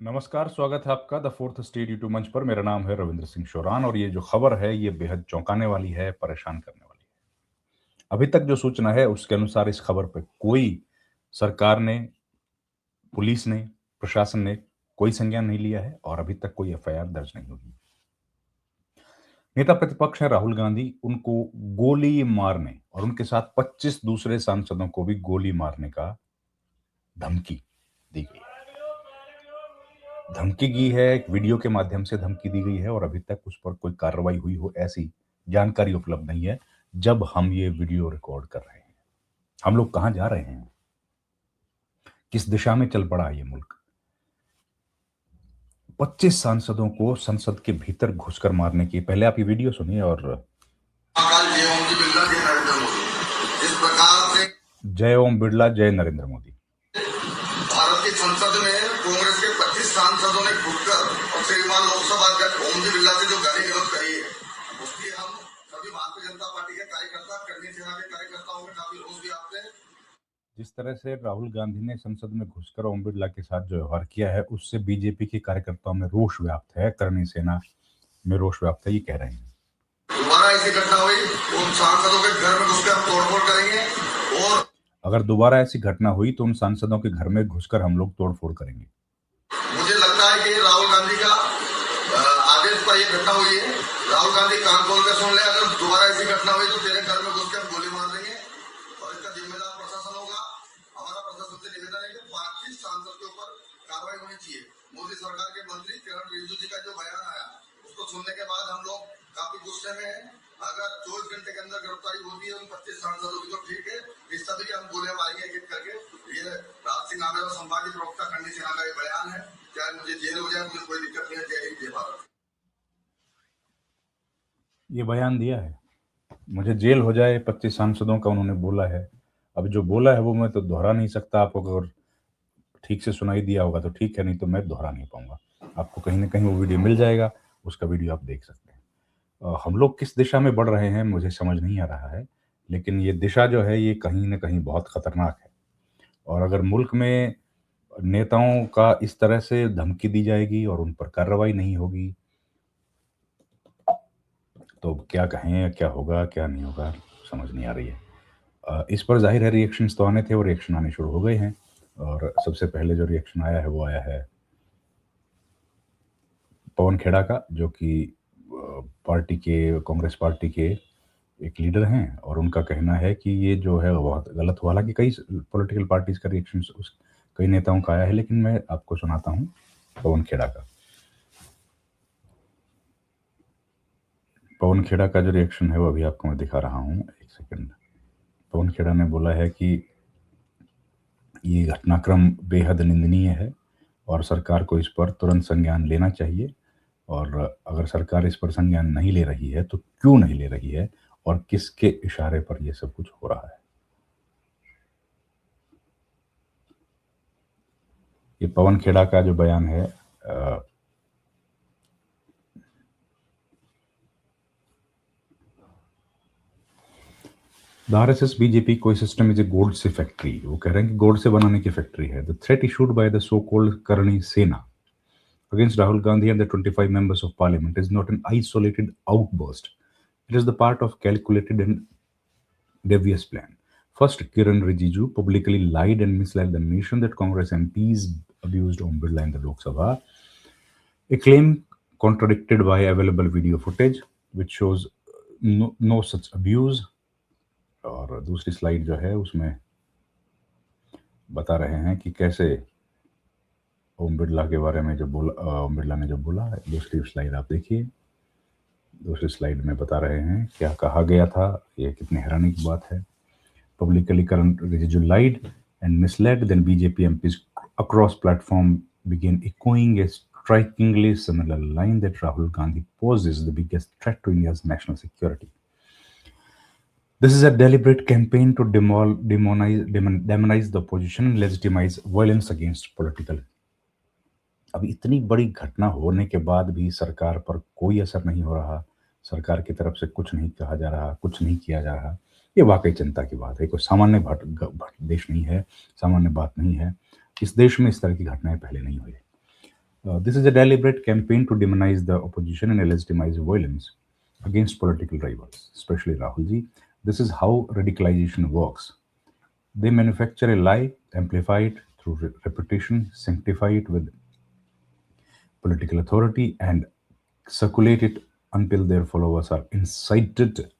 नमस्कार, स्वागत है आपका द फोर्थ स्टेट यूट्यूब मंच पर। मेरा नाम है रविंद्र सिंह शोरान और ये जो खबर है ये बेहद चौंकाने वाली है, परेशान करने वाली है। अभी तक जो सूचना है उसके अनुसार इस खबर पे कोई सरकार ने, पुलिस ने, प्रशासन ने कोई संज्ञान नहीं लिया है और अभी तक कोई एफआईआर दर्ज नहीं हुई। नेता प्रतिपक्ष है राहुल गांधी, उनको गोली मारने और उनके साथ 25 दूसरे सांसदों को भी गोली मारने का धमकी दी गई है। धमकी दी है, एक वीडियो के माध्यम से धमकी दी गई है और अभी तक उस पर कोई कार्रवाई हुई हो ऐसी जानकारी उपलब्ध नहीं है। जब हम ये वीडियो रिकॉर्ड कर रहे हैं, हम लोग कहां जा रहे हैं, किस दिशा में चल पड़ा है ये मुल्क। 25 सांसदों को संसद के भीतर घुसकर मारने की, पहले आप ये वीडियो सुनिए और जिस प्रकार से जय ओम बिरला जय नरेंद्र मोदी। भारत की संसद में कांग्रेस के 25 सांसदों ने घुसकर और श्रीमान लोकसभा अध्यक्ष ओम बिरला से जो गाली गलौज करी है, उसकी हम सभी भारतीय जनता पार्टी के कार्यकर्ता, करनी सेना के कार्यकर्ताओं में काफी रोष व्याप्त है। जिस तरह से राहुल गांधी ने संसद में घुसकर ओम बिरला के साथ जो व्यवहार किया है, उससे बीजेपी के कार्यकर्ताओं में रोष व्याप्त है, करनी सेना में रोष व्याप्त है, ये कह रहे हैं। दोबारा ऐसी घटना हुई तो उन सांसदों के घर में घुसकर हम तोड़फोड़ करेंगे और अगर दोबारा ऐसी घटना हुई तो उन सांसदों के घर में घुसकर हम लोग तोड़फोड़ करेंगे। मुझे लगता है कि राहुल गांधी का आदेश पर ये घटना हुई है। राहुल गांधी कान खोल कर सुन ले, अगर दोबारा ऐसी घटना हुई तो तेरे घर में घुसकर गोली मार देंगे और इसका जिम्मेदार प्रशासन होगा। हमारा प्रशासन से निवेदन है कि 25 सांसद के ऊपर कार्रवाई होनी चाहिए। मोदी सरकार के मंत्री किरण रिजिजू जी का जो बयान आया, उसको सुनने के बाद हम लोग काफी गुस्से में हैं। अगर 24 घंटे के अंदर गिरफ्तारी होती है उन 25 सांसदों की तो ठीक है, इस सभी हम गोलियां मारेंगे एक एक करके। ये राज सिंह आमेर और संभाजी प्रवक्ता करनी सेना का ये बयान है। चाहे मुझे जेल हो जाए, मुझे कोई दिक्कत नहीं है। जय हिंद जय भारत। ये बयान दिया है, मुझे जेल हो जाए, 25 सांसदों का उन्होंने बोला है। अब जो बोला है वो मैं तो दोहरा नहीं सकता। आपको अगर ठीक से सुनाई दिया होगा तो ठीक है, नहीं तो मैं दोहरा नहीं पाऊंगा। आपको कहीं ना कहीं वो वीडियो मिल जाएगा, उसका वीडियो आप देख सकते हैं। हम लोग किस दिशा में बढ़ रहे हैं मुझे समझ नहीं आ रहा है, लेकिन ये दिशा जो है ये कहीं ना कहीं बहुत खतरनाक है। और अगर मुल्क में नेताओं का इस तरह से धमकी दी जाएगी और उन पर कार्रवाई नहीं होगी तो क्या कहें, क्या होगा क्या नहीं होगा, समझ नहीं आ रही है। इस पर जाहिर है रिएक्शंस तो आने थे, वो रिएक्शन आने शुरू हो गए हैं। और सबसे पहले जो रिएक्शन आया है वो आया है पवन खेड़ा का, जो कि पार्टी के, कांग्रेस पार्टी के एक लीडर हैं और उनका कहना है कि ये जो है बहुत गलत हुआ। हालांकि कई पॉलिटिकल पार्टीज का रिएक्शन उस कई नेताओं का आया है, लेकिन मैं आपको सुनाता हूं पवन खेड़ा का। पवन खेड़ा का जो रिएक्शन है वो अभी आपको मैं दिखा रहा हूं, एक सेकंड। पवन खेड़ा ने बोला है कि ये घटनाक्रम बेहद निंदनीय है और सरकार को इस पर तुरंत संज्ञान लेना चाहिए। और अगर सरकार इस पर संज्ञान नहीं ले रही है तो क्यों नहीं ले रही है और किसके इशारे पर यह सब कुछ हो रहा है। ये पवन खेड़ा का जो बयान है, द आरएसएस बीजेपी कोई सिस्टम इज ए गोड से फैक्ट्री। वो कह रहे हैं कि गोड से बनाने की फैक्ट्री है। The threat issued by the so called करनी सेना against Rahul Gandhi and the 25 members of parliament is not an isolated outburst. It is the part of calculated and devious plan. First, Kiran Rijiju publicly lied and misled the nation that Congress MPs abused Om Birla in the Lok Sabha, a claim contradicted by available video footage which shows no such abuse. और दूसरी slide जो है उसमें बता रहे हैं कि कैसे ओम बिरला के बारे में जो बोला, ओम बिरला ने जो बोला है। दूसरी स्लाइड आप देखिए, दूसरी स्लाइड में बता रहे हैं क्या कहा गया था। ये कितनी हैरानी की बात है। Publicly Karan Rijiju lied and misled, then BJP MPs across platform began echoing a strikingly similar line that Rahul Gandhi poses the biggest threat to India's national security. This is a deliberate campaign to demonize the opposition and legitimize violence against political. अब इतनी बड़ी घटना होने के बाद भी सरकार पर कोई असर नहीं हो रहा, सरकार की तरफ से कुछ नहीं कहा जा रहा, कुछ नहीं किया जा रहा। ये वाकई चिंता की बात है। कोई सामान्य देश नहीं है, सामान्य बात नहीं है। इस देश में इस तरह की घटनाएं पहले नहीं हुई। This is a deliberate campaign to demonize the opposition and legitimize violence against political rivals, especially Rahul ji. This is how radicalization works. They manufacture a lie, amplify it through repetition, sanctify it with political authority, and circulate it until their followers are incited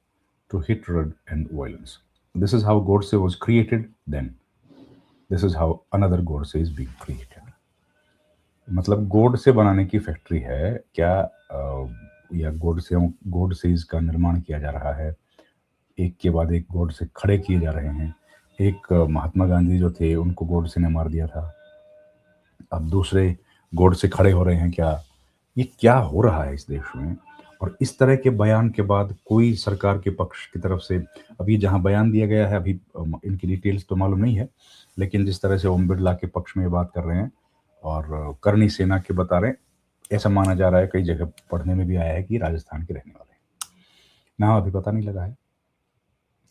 to hatred and violence. This is how Godse was created then. This is how another Godse is being created. मतलब गोड से बनाने की factory है क्या, या गोड से इसका निर्माण किया जा रहा है, एक के बाद एक गोड से खड़े किए जा रहे हैं। एक महात्मा गांधी जो थे उनको गोड से ने मार दिया था, अब दूसरे गोड से खड़े हो रहे हैं क्या? ये क्या हो रहा है इस देश में? और इस तरह के बयान के बाद कोई सरकार के पक्ष की तरफ से, अभी जहां बयान दिया गया है, अभी इनकी डिटेल्स तो मालूम नहीं है, लेकिन जिस तरह से ओम बिरला के पक्ष में ये बात कर रहे हैं और करणी सेना के बता रहे हैं, ऐसा माना जा रहा है, कई जगह पढ़ने में भी आया है कि राजस्थान के रहने वाले हैं। ना अभी पता नहीं लगा है,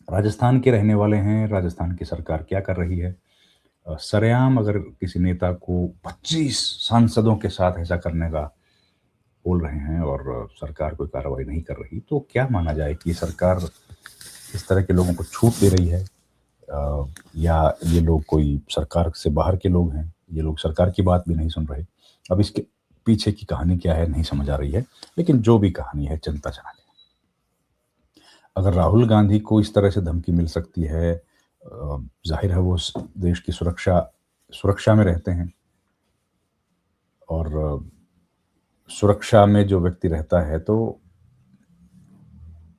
राजस्थान के रहने वाले हैं। राजस्थान की सरकार क्या कर रही है? सरेआम अगर किसी नेता को 25 सांसदों के साथ ऐसा करने का बोल रहे हैं और सरकार कोई कार्रवाई नहीं कर रही, तो क्या माना जाए कि सरकार इस तरह के लोगों को छूट दे रही है, या ये लोग कोई सरकार से बाहर के लोग हैं, ये लोग सरकार की बात भी नहीं सुन रहे। अब इसके पीछे की कहानी क्या है नहीं समझ आ रही है, लेकिन जो भी कहानी है चिंता जनक है। अगर राहुल गांधी को इस तरह से धमकी मिल सकती है, जाहिर है वो देश की सुरक्षा में रहते हैं, और सुरक्षा में जो व्यक्ति रहता है तो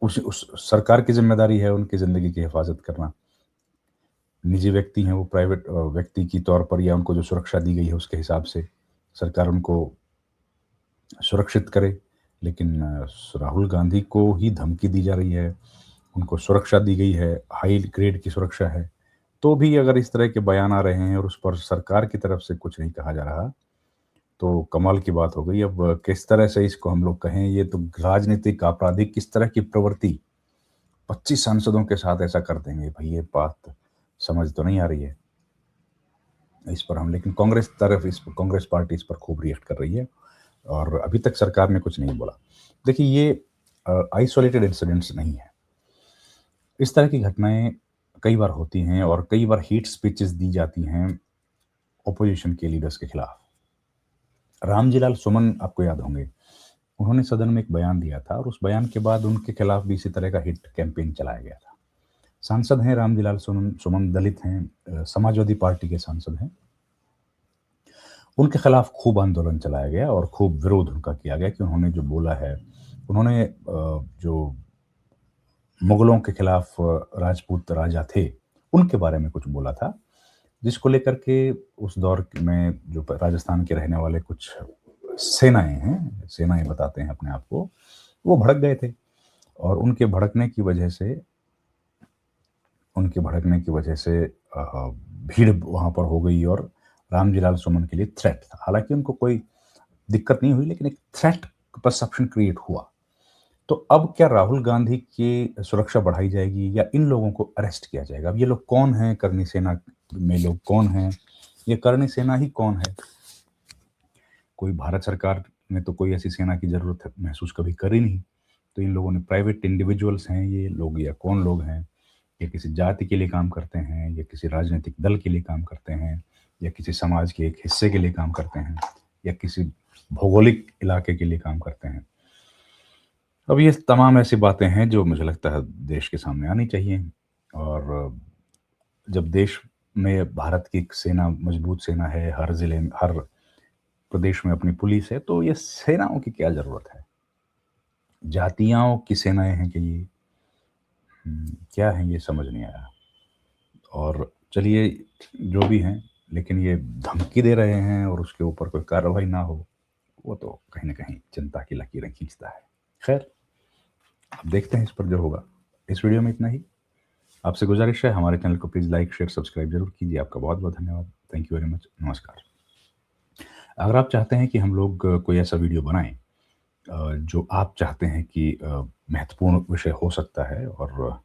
उस सरकार की जिम्मेदारी है उनकी ज़िंदगी की हिफाजत करना। निजी व्यक्ति हैं वो, प्राइवेट व्यक्ति की तौर पर, या उनको जो सुरक्षा दी गई है उसके हिसाब से सरकार उनको सुरक्षित करे, लेकिन राहुल गांधी को ही धमकी दी जा रही है, उनको सुरक्षा दी गई है, हाई ग्रेड की सुरक्षा है, तो भी अगर इस तरह के बयान आ रहे हैं और उस पर सरकार की तरफ से कुछ नहीं कहा जा रहा, तो कमाल की बात हो गई। अब किस तरह से इसको हम लोग कहें, ये तो राजनीतिक आपराधिक किस तरह की प्रवृत्ति 25 सांसदों के साथ ऐसा कर देंगे भाई, ये बात समझ तो नहीं आ रही है इस पर हम। लेकिन कांग्रेस पार्टी इस पर खूब रिएक्ट कर रही है और अभी तक सरकार ने कुछ नहीं बोला। देखिए, ये आइसोलेटेड इंसिडेंट्स नहीं है, इस तरह की घटनाएं कई बार होती हैं और कई बार हेट स्पीचेस दी जाती हैं ओपोजिशन के लीडर्स के खिलाफ। रामजीलाल सुमन आपको याद होंगे, उन्होंने सदन में एक बयान दिया था और उस बयान के बाद उनके खिलाफ भी इसी तरह का हिट कैंपेन चलाया गया था। सांसद हैं रामजीलाल सुमन, दलित हैं, समाजवादी पार्टी के सांसद हैं। उनके खिलाफ खूब आंदोलन चलाया गया और खूब विरोध उनका किया गया कि उन्होंने जो बोला है, उन्होंने जो मुगलों के खिलाफ राजपूत राजा थे उनके बारे में कुछ बोला था, जिसको लेकर के उस दौर में जो राजस्थान के रहने वाले कुछ सेनाएं बताते हैं अपने आप को, वो भड़क गए थे और उनके भड़कने की वजह से भीड़ वहां पर हो गई और रामजीलाल सुमन के लिए थ्रेट था। हालांकि उनको कोई दिक्कत नहीं हुई, लेकिन एक थ्रेट परसेप्शन क्रिएट हुआ। तो अब क्या राहुल गांधी की सुरक्षा बढ़ाई जाएगी या इन लोगों को अरेस्ट किया जाएगा? अब ये लोग कौन हैं? करणी सेना में लोग कौन हैं? ये करणी सेना ही कौन है? कोई भारत सरकार ने तो कोई ऐसी सेना की जरूरत महसूस कभी करी नहीं, तो इन लोगों ने, प्राइवेट इंडिविजुअल्स हैं ये लोग या कौन लोग हैं? ये किसी जाति के लिए काम करते हैं या किसी राजनीतिक दल के लिए काम करते हैं या किसी समाज के एक हिस्से के लिए काम करते हैं या किसी भौगोलिक इलाके के लिए काम करते हैं? अब ये तमाम ऐसी बातें हैं जो मुझे लगता है देश के सामने आनी चाहिए। और जब देश में भारत की एक सेना, मजबूत सेना है, हर जिले में, हर प्रदेश में अपनी पुलिस है, तो ये सेनाओं की क्या जरूरत है? जातियों की सेनाएं हैं कि ये क्या है, ये समझ नहीं आया। और चलिए जो भी हैं, लेकिन ये धमकी दे रहे हैं और उसके ऊपर कोई कार्रवाई ना हो, वो तो कहीं ना कहीं चिंता की लकीरें खींचता है। खैर, अब देखते हैं इस पर जो होगा। इस वीडियो में इतना ही। आपसे गुजारिश है, हमारे चैनल को प्लीज़ लाइक, शेयर, सब्सक्राइब जरूर कीजिए। आपका बहुत बहुत धन्यवाद। Thank you very much. नमस्कार। अगर आप चाहते हैं कि हम लोग कोई ऐसा वीडियो बनाएं जो आप चाहते हैं कि महत्वपूर्ण विषय हो सकता है, और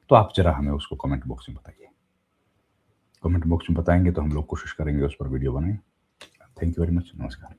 तो आप जरा हमें उसको कमेंट बॉक्स में बताइए। कमेंट बॉक्स में बताएंगे तो हम लोग कोशिश करेंगे उस पर वीडियो बनाएं। Thank you very much. नमस्कार।